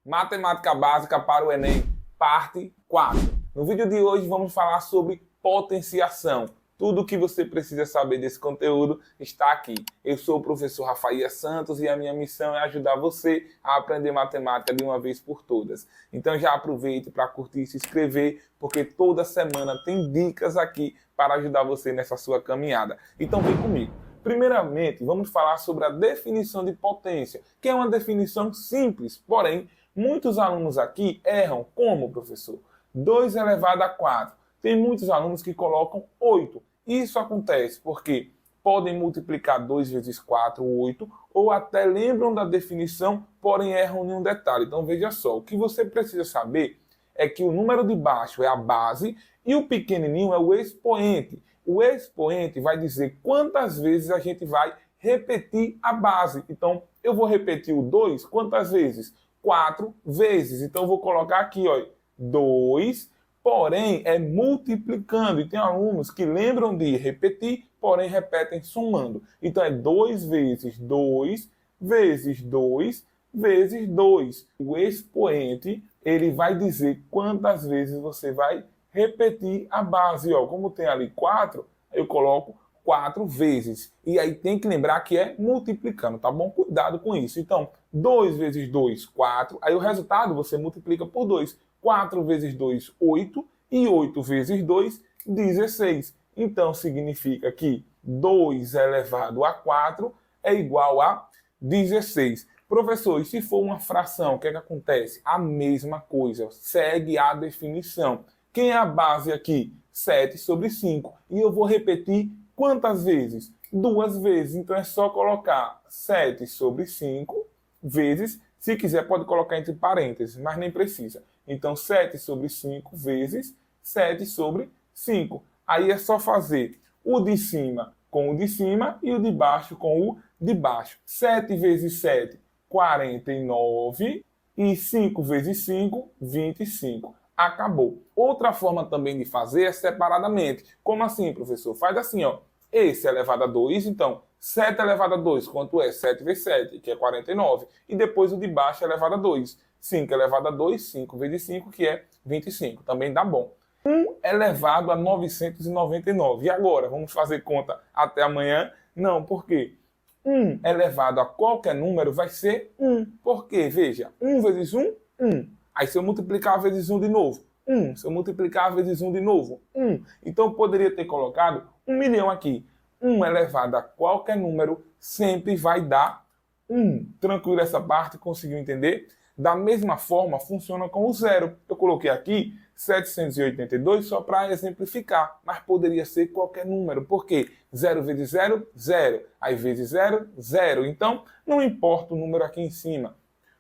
Matemática Básica para o Enem, parte 4. No vídeo de hoje vamos falar sobre potenciação. Tudo o que você precisa saber desse conteúdo está aqui. Eu sou o professor Rafael Santos e a minha missão é ajudar você a aprender matemática de uma vez por todas. Então já aproveite para curtir e se inscrever, porque toda semana tem dicas aqui para ajudar você nessa sua caminhada. Então vem comigo. Primeiramente, vamos falar sobre a definição de potência, que é uma definição simples, porém, muitos alunos aqui erram. Como, professor? 2 elevado a 4. Tem muitos alunos que colocam 8. Isso acontece porque podem multiplicar 2 vezes 4, 8, ou até lembram da definição, porém erram em um detalhe. Então veja só, o que você precisa saber é que o número de baixo é a base e o pequenininho é o expoente. O expoente vai dizer quantas vezes a gente vai repetir a base. Então, eu vou repetir o 2 quantas vezes? 4 vezes. Então, eu vou colocar aqui, ó, 2, porém, é multiplicando. E tem alunos que lembram de repetir, porém, repetem somando. Então, é 2 vezes 2, vezes 2, vezes 2. O expoente, ele vai dizer quantas vezes você vai repetir a base, ó. Como tem ali 4, eu coloco 4 vezes. E aí tem que lembrar que é multiplicando, tá bom? Cuidado com isso. Então, 2 vezes 2, 4. Aí o resultado você multiplica por 2. 4 vezes 2, 8. E 8 vezes 2, 16. Então, significa que 2 elevado a 4 é igual a 16. Professor, e se for uma fração, o que é que acontece? A mesma coisa. Segue a definição. Quem é a base aqui? 7 sobre 5. E eu vou repetir quantas vezes? 2 vezes. Então é só colocar 7 sobre 5 vezes. Se quiser pode colocar entre parênteses, mas nem precisa. Então 7 sobre 5 vezes 7 sobre 5. Aí é só fazer o de cima com o de cima e o de baixo com o de baixo. 7 vezes 7, 49. E 5 vezes 5, 25. Acabou. Outra forma também de fazer é separadamente. Como assim, professor? Faz assim, ó. Esse é elevado a 2, então 7 elevado a 2, quanto é? 7 vezes 7, que é 49. E depois o de baixo é elevado a 2. 5 elevado a 2, 5 vezes 5, que é 25. Também dá bom. 1 elevado a 999. E agora? Vamos fazer conta até amanhã? Não, por quê? 1 elevado a qualquer número vai ser 1. Por quê? Veja, 1 vezes 1, 1. Aí se eu multiplicar vezes 1 de novo, 1. Se eu multiplicar vezes 1 de novo, 1. Então eu poderia ter colocado 1 milhão aqui. 1 elevado a qualquer número sempre vai dar 1. Tranquilo essa parte? Conseguiu entender? Da mesma forma, funciona com o zero. Eu coloquei aqui 782 só para exemplificar, mas poderia ser qualquer número. Por quê? 0 vezes 0, 0. Aí vezes 0, 0. Então, não importa o número aqui em cima.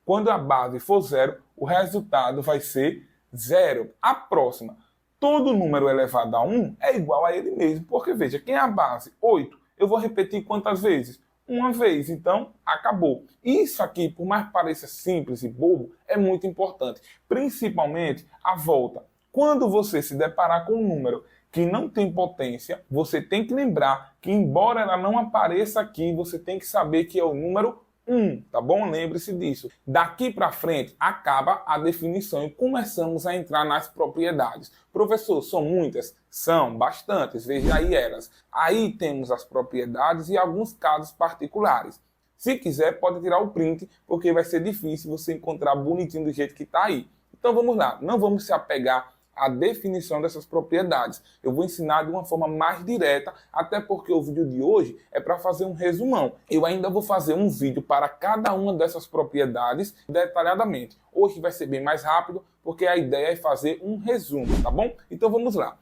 Quando a base for 0, o resultado vai ser 0. A próxima. Todo número elevado a 1 é igual a ele mesmo. Porque, veja, quem é a base? 8. Eu vou repetir quantas vezes? Uma vez. Então, acabou. Isso aqui, por mais que pareça simples e bobo, é muito importante. Principalmente a volta. Quando você se deparar com um número que não tem potência, você tem que lembrar que, embora ela não apareça aqui, você tem que saber que é o número 1, tá bom? Lembre-se disso. Daqui para frente, acaba a definição e começamos a entrar nas propriedades. Professor, são muitas? São bastantes, veja aí elas. Aí temos as propriedades e alguns casos particulares. Se quiser, pode tirar o print, porque vai ser difícil você encontrar bonitinho do jeito que está aí. Então vamos lá, não vamos se apegar a definição dessas propriedades. Eu vou ensinar de uma forma mais direta, até porque o vídeo de hoje é para fazer um resumão. Eu ainda vou fazer um vídeo para cada uma dessas propriedades detalhadamente. Hoje vai ser bem mais rápido, porque a ideia é fazer um resumo, tá bom? Então vamos lá.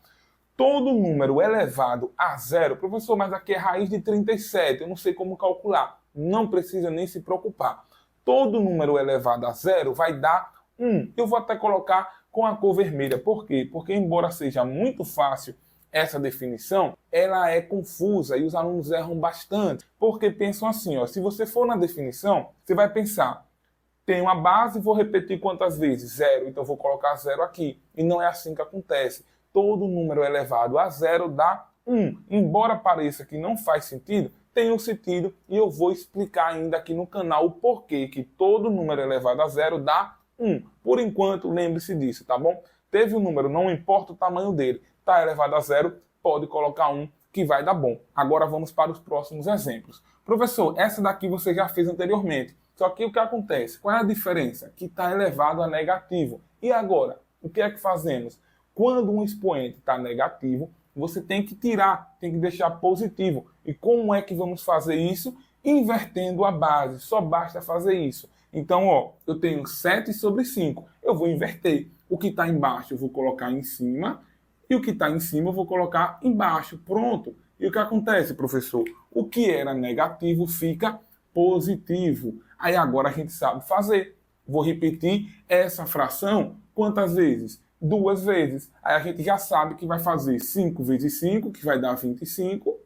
Todo número elevado a 0, professor, mas aqui é raiz de 37, eu não sei como calcular. Não precisa nem se preocupar. Todo número elevado a 0 vai dar 1. Eu vou até colocar com a cor vermelha. Por quê? Porque, embora seja muito fácil essa definição, ela é confusa e os alunos erram bastante. Porque pensam assim, ó, se você for na definição, você vai pensar, tem uma base, vou repetir quantas vezes? 0, então vou colocar 0 aqui. E não é assim que acontece. Todo número elevado a 0 dá 1. Embora pareça que não faz sentido, tem um sentido e eu vou explicar ainda aqui no canal o porquê que todo número elevado a 0 dá 1. Por enquanto, lembre-se disso, tá bom? Teve um número, não importa o tamanho dele, está elevado a 0, pode colocar 1, que vai dar bom. Agora vamos para os próximos exemplos. Professor, essa daqui você já fez anteriormente. Só que o que acontece? Qual é a diferença? Que está elevado a negativo. E agora, o que é que fazemos? Quando um expoente está negativo, você tem que tirar, tem que deixar positivo. E como é que vamos fazer isso? Invertendo a base. Só basta fazer isso. Então, ó, eu tenho 7 sobre 5. Eu vou inverter. O que está embaixo eu vou colocar em cima. E o que está em cima eu vou colocar embaixo. Pronto. E o que acontece, professor? O que era negativo fica positivo. Aí agora a gente sabe fazer. Vou repetir essa fração quantas vezes? 2 vezes. Aí a gente já sabe que vai fazer 5 vezes 5, que vai dar 25,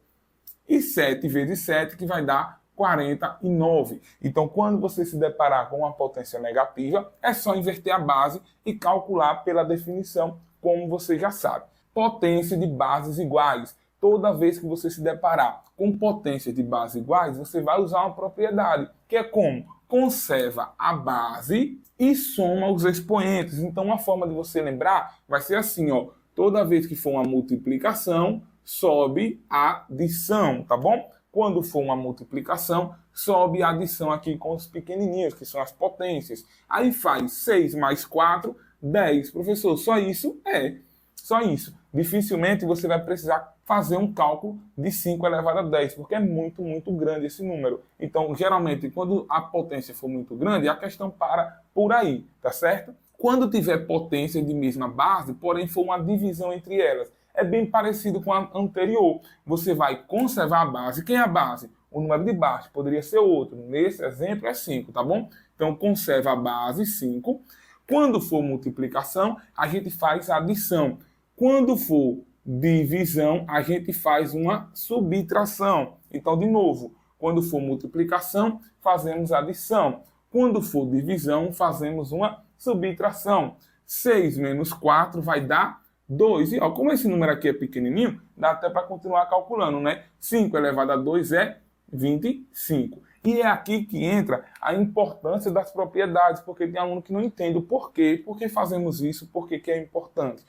e 7 vezes 7, que vai dar 49. Então, quando você se deparar com uma potência negativa, é só inverter a base e calcular pela definição, como você já sabe. Potência de bases iguais. Toda vez que você se deparar com potência de bases iguais, você vai usar uma propriedade, que é como? Conserva a base e soma os expoentes. Então, uma forma de você lembrar vai ser assim, ó. Toda vez que for uma multiplicação, sobe a adição, tá bom? Quando for uma multiplicação, sobe a adição aqui com os pequenininhos, que são as potências. Aí faz 6 mais 4, 10. Professor, só isso? É, só isso. Dificilmente você vai precisar fazer um cálculo de 5 elevado a 10, porque é muito, muito grande esse número. Então, geralmente, quando a potência for muito grande, a questão para por aí, tá certo? Quando tiver potência de mesma base, porém for uma divisão entre elas, é bem parecido com a anterior. Você vai conservar a base. Quem é a base? O número de baixo. Poderia ser outro. Nesse exemplo é 5, tá bom? Então, conserva a base, 5. Quando for multiplicação, a gente faz a adição. Quando for divisão, a gente faz uma subtração. Então, de novo, quando for multiplicação, fazemos adição. Quando for divisão, fazemos uma subtração. 6 menos 4 vai dar 2. E ó, como esse número aqui é pequenininho, dá até para continuar calculando, né? 5 elevado a 2 é 25. E é aqui que entra a importância das propriedades, porque tem aluno que não entende o porquê, por que fazemos isso, por que é importante.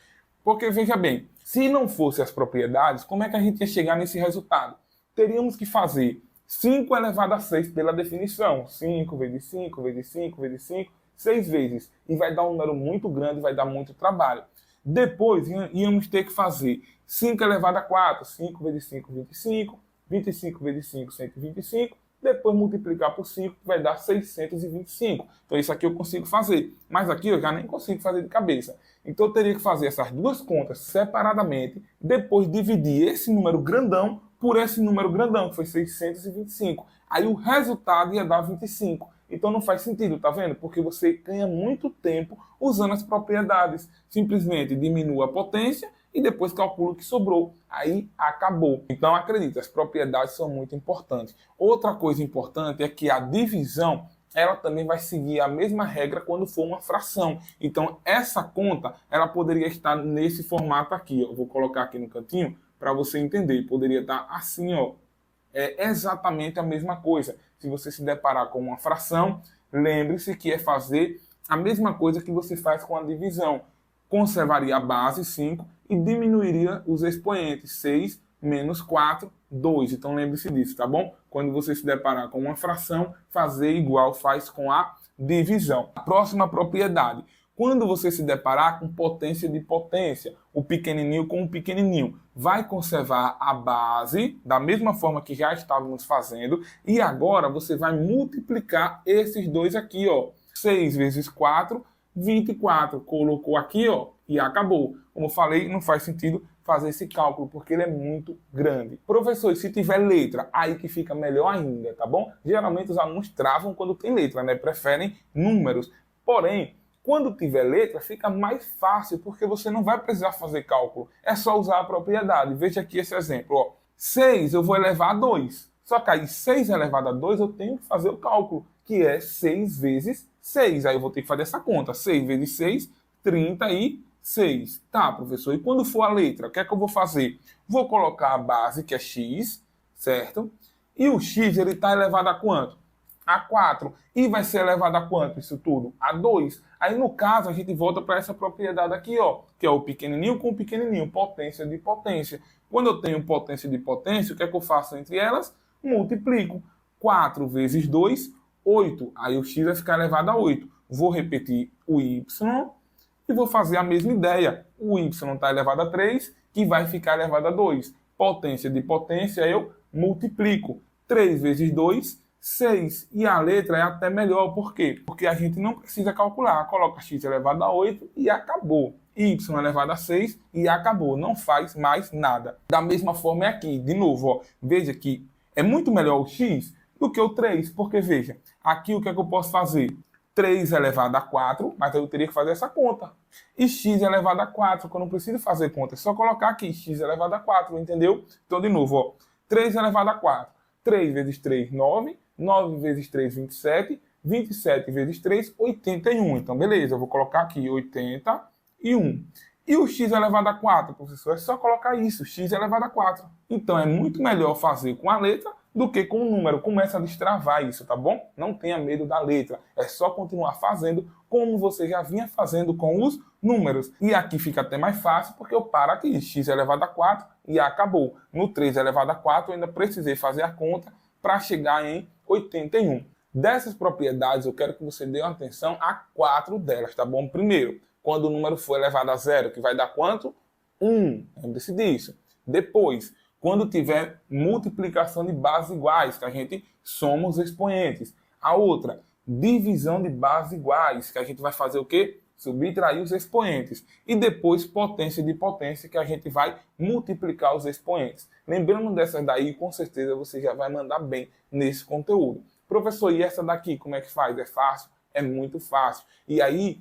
Porque, veja bem, se não fosse as propriedades, como é que a gente ia chegar nesse resultado? Teríamos que fazer 5 elevado a 6 pela definição. 5 vezes 5 vezes 5 vezes 5, 6 vezes. E vai dar um número muito grande, vai dar muito trabalho. Depois, íamos ter que fazer 5 elevado a 4. 5 vezes 5, 25. 25 vezes 5, 125. Depois multiplicar por 5, que vai dar 625. Então isso aqui eu consigo fazer. Mas aqui eu já nem consigo fazer de cabeça. Então eu teria que fazer essas duas contas separadamente, depois dividir esse número grandão por esse número grandão, que foi 625. Aí o resultado ia dar 25. Então não faz sentido, tá vendo? Porque você ganha muito tempo usando as propriedades. Simplesmente diminua a potência e depois calcula o que sobrou. Aí acabou. Então acredita, as propriedades são muito importantes. Outra coisa importante é que a divisão, ela também vai seguir a mesma regra quando for uma fração. Então essa conta, ela poderia estar nesse formato aqui. Ó. Vou colocar aqui no cantinho para você entender. Poderia estar assim, ó. É exatamente a mesma coisa. Se você se deparar com uma fração, lembre-se que é fazer a mesma coisa que você faz com a divisão. Conservaria a base, 5, e diminuiria os expoentes, 6 menos 4, 2. Então lembre-se disso, tá bom? Quando você se deparar com uma fração, fazer igual faz com a divisão. A próxima propriedade. Quando você se deparar com potência de potência, o pequenininho com o pequenininho, vai conservar a base da mesma forma que já estávamos fazendo e agora você vai multiplicar esses dois aqui, ó. 6 vezes 4, 24. Colocou aqui, ó, e acabou. Como eu falei, não faz sentido fazer esse cálculo porque ele é muito grande. Professor, se tiver letra, aí que fica melhor ainda, tá bom? Geralmente os alunos travam quando tem letra, né? Preferem números. Porém, quando tiver letra, fica mais fácil, porque você não vai precisar fazer cálculo. É só usar a propriedade. Veja aqui esse exemplo. Ó. 6 eu vou elevar a 2. Só que aí 6 elevado a 2 eu tenho que fazer o cálculo, que é 6 vezes 6. Aí eu vou ter que fazer essa conta. 6 vezes 6, 36. Tá, professor. E quando for a letra, o que é que eu vou fazer? Vou colocar a base, que é x, certo? E o x, ele está elevado a quanto? a 4. E vai ser elevado a quanto isso tudo? A 2. Aí, no caso, a gente volta para essa propriedade aqui, ó, que é o pequenininho com o pequenininho, potência de potência. Quando eu tenho potência de potência, o que é que eu faço entre elas? Multiplico. 4 vezes 2, 8. Aí o x vai ficar elevado a 8. Vou repetir o y e vou fazer a mesma ideia. O y está elevado a 3, que vai ficar elevado a 2. Potência de potência eu multiplico. 3 vezes 2, 6. E a letra é até melhor. Por quê? Porque a gente não precisa calcular. Coloca x elevado a 8 e acabou. Y elevado a 6 e acabou. Não faz mais nada. Da mesma forma é aqui. De novo, ó, veja que é muito melhor o x do que o 3. Porque, veja, aqui o que é que eu posso fazer? 3 elevado a 4, mas eu teria que fazer essa conta. E x elevado a 4, que eu não preciso fazer conta. É só colocar aqui, x elevado a 4, entendeu? Então, de novo, ó, 3 elevado a 4. 3 vezes 3, 9. 9 vezes 3, 27. 27 vezes 3, 81. Então, beleza, eu vou colocar aqui 81. E o x elevado a 4, professor? É só colocar isso, x elevado a 4. Então, é muito melhor fazer com a letra do que com o número. Começa a destravar isso, tá bom? Não tenha medo da letra. É só continuar fazendo como você já vinha fazendo com os números. E aqui fica até mais fácil, porque eu paro aqui, x elevado a 4 e acabou. No 3 elevado a 4 eu ainda precisei fazer a conta para chegar em 81. Dessas propriedades, eu quero que você dê atenção a 4 delas, tá bom? Primeiro, quando o número for elevado a 0, que vai dar quanto? 1. Lembre-se disso. Depois, quando tiver multiplicação de bases iguais, que a gente soma os expoentes. A outra, divisão de bases iguais, que a gente vai fazer o quê? Subtrair os expoentes. E depois, potência de potência, que a gente vai multiplicar os expoentes. Lembrando dessas daí, com certeza você já vai mandar bem nesse conteúdo. Professor, e essa daqui, como é que faz? É fácil? É muito fácil. E aí,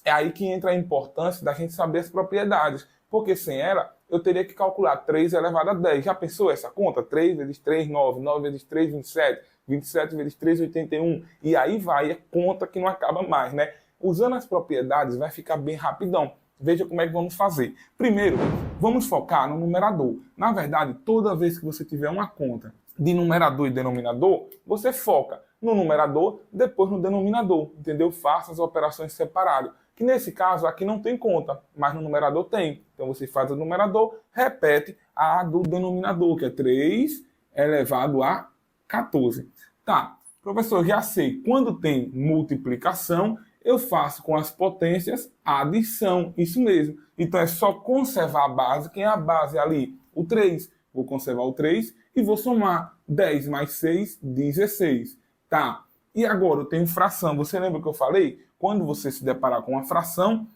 é aí que entra a importância da gente saber as propriedades. Porque sem ela, eu teria que calcular 3 elevado a 10. Já pensou essa conta? 3 vezes 3, 9. 9 vezes 3, 27. 27 vezes 3, 81. E aí vai, é conta que não acaba mais, né? Usando as propriedades, vai ficar bem rapidão. Veja como é que vamos fazer. Primeiro, vamos focar no numerador. Na verdade, toda vez que você tiver uma conta de numerador e denominador, você foca no numerador, depois no denominador, entendeu? Faça as operações separadas. Que nesse caso aqui não tem conta, mas no numerador tem. Então você faz o numerador, repete a do denominador, que é 3 elevado a 14. Tá, professor, já sei, quando tem multiplicação, eu faço com as potências a adição, isso mesmo. Então é só conservar a base, quem é a base ali? O 3. Vou conservar o 3 e vou somar 10 mais 6, 16. Tá, e agora eu tenho fração. Você lembra que eu falei? Quando você se deparar com uma fração,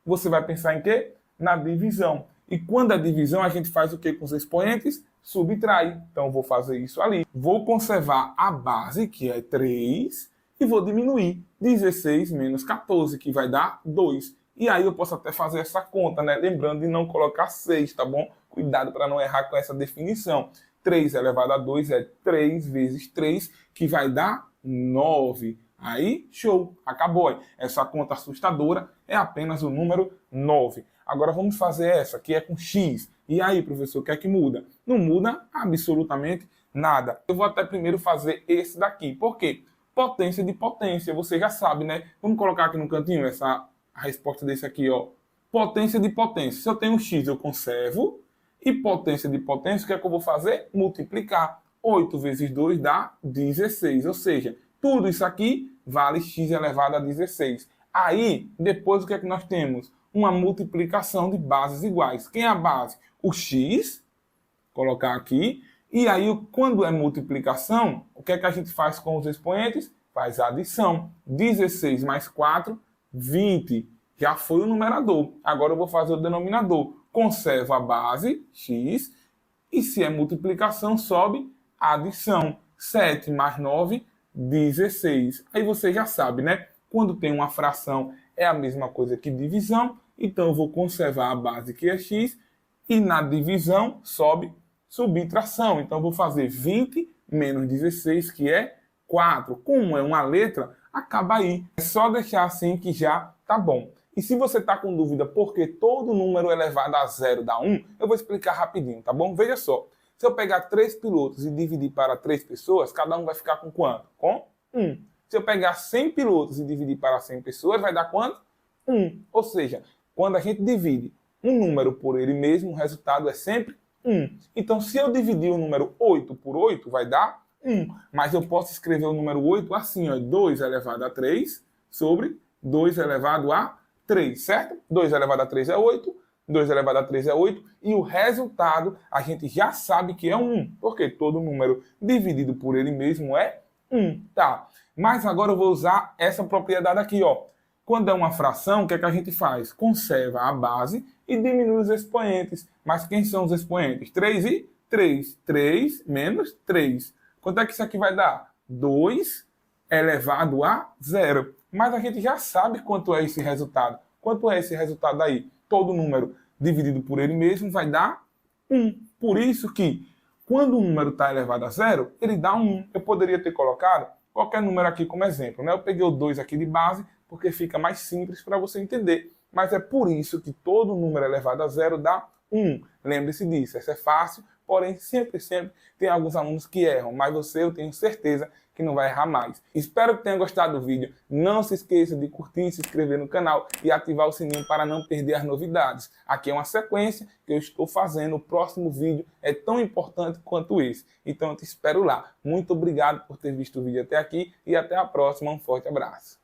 você vai pensar em quê? Na divisão. E quando a divisão, a gente faz o quê com os expoentes? Subtrai. Então, eu vou fazer isso ali. Vou conservar a base, que é 3, e vou diminuir 16 menos 14, que vai dar 2. E aí eu posso até fazer essa conta, né? Lembrando de não colocar 6, tá bom? Cuidado para não errar com essa definição. 3 elevado a 2 é 3 vezes 3, que vai dar 9. Aí, show, acabou. Essa conta assustadora é apenas o número 9. Agora vamos fazer essa, que é com x. E aí, professor, o que é que muda? Não muda absolutamente nada. Eu vou até primeiro fazer esse daqui. Por quê? Potência de potência, você já sabe, né? Vamos colocar aqui no cantinho a resposta desse aqui, ó. Potência de potência. Se eu tenho x, eu conservo. E potência de potência, o que é que eu vou fazer? Multiplicar. 8 vezes 2 dá 16. Ou seja, tudo isso aqui vale x elevado a 16. Aí, depois o que é que nós temos? Uma multiplicação de bases iguais. Quem é a base? O x, colocar aqui. E aí, quando é multiplicação, o que é que a gente faz com os expoentes? Faz a adição. 16 mais 4, 20. Já foi o numerador. Agora eu vou fazer o denominador. Conservo a base, x. E se é multiplicação, sobe a adição. 7 mais 9, 16. Aí você já sabe, né? Quando tem uma fração, é a mesma coisa que divisão. Então, eu vou conservar a base, que é x. E na divisão, sobe subtração. Então, eu vou fazer 20 menos 16, que é 4. Como é uma letra, acaba aí. É só deixar assim que já tá bom. E se você está com dúvida porque todo número elevado a 0 dá 1, eu vou explicar rapidinho, tá bom? Veja só. Se eu pegar 3 pilotos e dividir para 3 pessoas, cada um vai ficar com quanto? Com 1. Se eu pegar 100 pilotos e dividir para 100 pessoas, vai dar quanto? 1. Ou seja, quando a gente divide um número por ele mesmo, o resultado é sempre 1. Então, se eu dividir o número 8 por 8, vai dar 1. Mas eu posso escrever o número 8 assim, ó, 2 elevado a 3 sobre 2 elevado a 3, certo? 2 elevado a 3 é 8, 2 elevado a 3 é 8, e o resultado a gente já sabe que é 1, porque todo número dividido por ele mesmo é 1, tá? Mas agora eu vou usar essa propriedade aqui, ó. Quando é uma fração, o que é que a gente faz? Conserva a base e diminui os expoentes. Mas quem são os expoentes? 3 e 3. 3 menos 3. Quanto é que isso aqui vai dar? 2 elevado a 0. Mas a gente já sabe quanto é esse resultado. Quanto é esse resultado aí? Todo número dividido por ele mesmo vai dar 1. Por isso que, quando o número está elevado a 0, ele dá 1. Eu poderia ter colocado qualquer número aqui como exemplo, né? Eu peguei o 2 aqui de base, porque fica mais simples para você entender. Mas é por isso que todo número elevado a 0 dá 1. Lembre-se disso, essa é fácil, porém sempre tem alguns alunos que erram, mas você, eu tenho certeza que não vai errar mais. Espero que tenha gostado do vídeo. Não se esqueça de curtir, se inscrever no canal e ativar o sininho para não perder as novidades. Aqui é uma sequência que eu estou fazendo. O próximo vídeo é tão importante quanto esse. Então eu te espero lá. Muito obrigado por ter visto o vídeo até aqui e até a próxima. Um forte abraço.